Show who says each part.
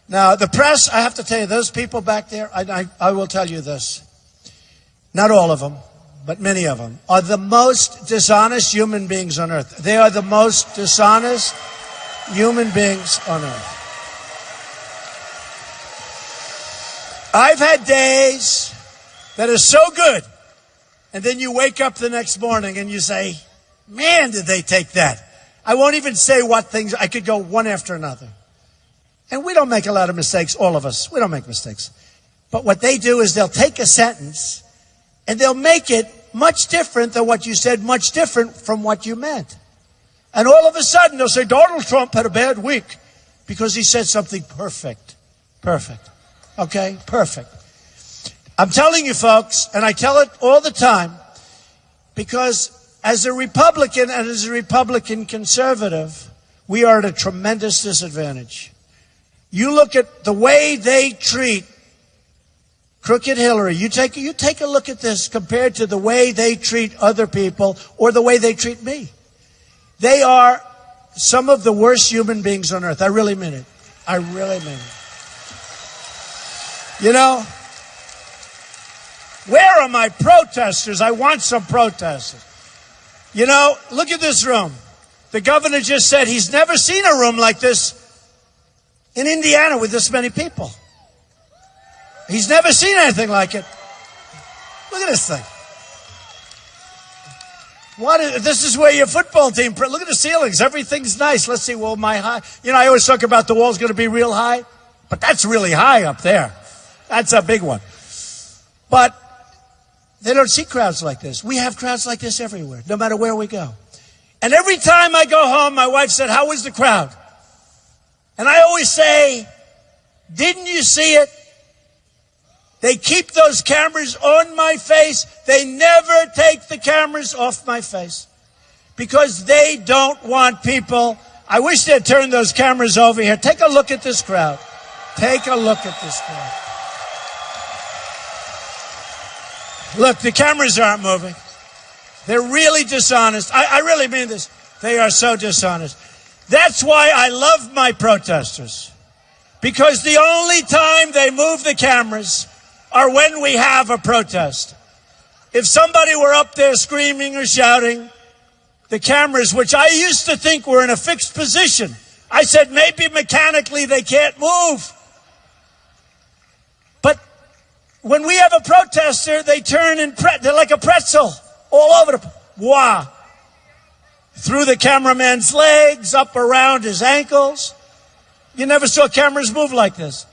Speaker 1: Now, the press, I have to tell you, those people back there, I will tell you this. Not all of them, but many of them, are the most dishonest human beings on earth. They are the most dishonest human beings on earth. I've had days that are so good, and then you wake up the next morning and you say, man, did they take that? I won't even say what things, I could go one after another. And we don't make a lot of mistakes, all of us. We don't make mistakes. But what they do is they'll take a sentence and they'll make it much different than what you said, much different from what you meant. And all of a sudden they'll say, Donald Trump had a bad week because he said something perfect. Perfect. Okay? Perfect. I'm telling you, folks, and I tell it all the time, because as a Republican and as a Republican conservative, we are at a tremendous disadvantage. You look at the way they treat crooked Hillary. You take a look at this compared to the way they treat other people or the way they treat me. They are some of the worst human beings on earth. I really mean it. I really mean it. You know, where are my protesters? I want some protesters. You know, look at this room. The governor just said he's never seen a room like this in Indiana with this many people. He's never seen anything like it. Look at this thing. This is where your football team, look at the ceilings. Everything's nice. Let's see, well, my high, you know, I always talk about the wall's going to be real high, but that's really high up there. That's a big one. But they don't see crowds like this. We have crowds like this everywhere, no matter where we go. And every time I go home, my wife said, how was the crowd? And I always say, didn't you see it? They keep those cameras on my face. They never take the cameras off my face because they don't want people. I wish they'd turn those cameras over here. Take a look at this crowd. Take a look at this crowd. Look, the cameras aren't moving. They're really dishonest. I really mean this. They are so dishonest. That's why I love my protesters, because the only time they move the cameras are when we have a protest. If somebody were up there screaming or shouting, the cameras, which I used to think were in a fixed position, I said maybe mechanically they can't move. But when we have a protester, they turn and they're like a pretzel all over the wow. Through the cameraman's legs, up around his ankles. You never saw cameras move like this.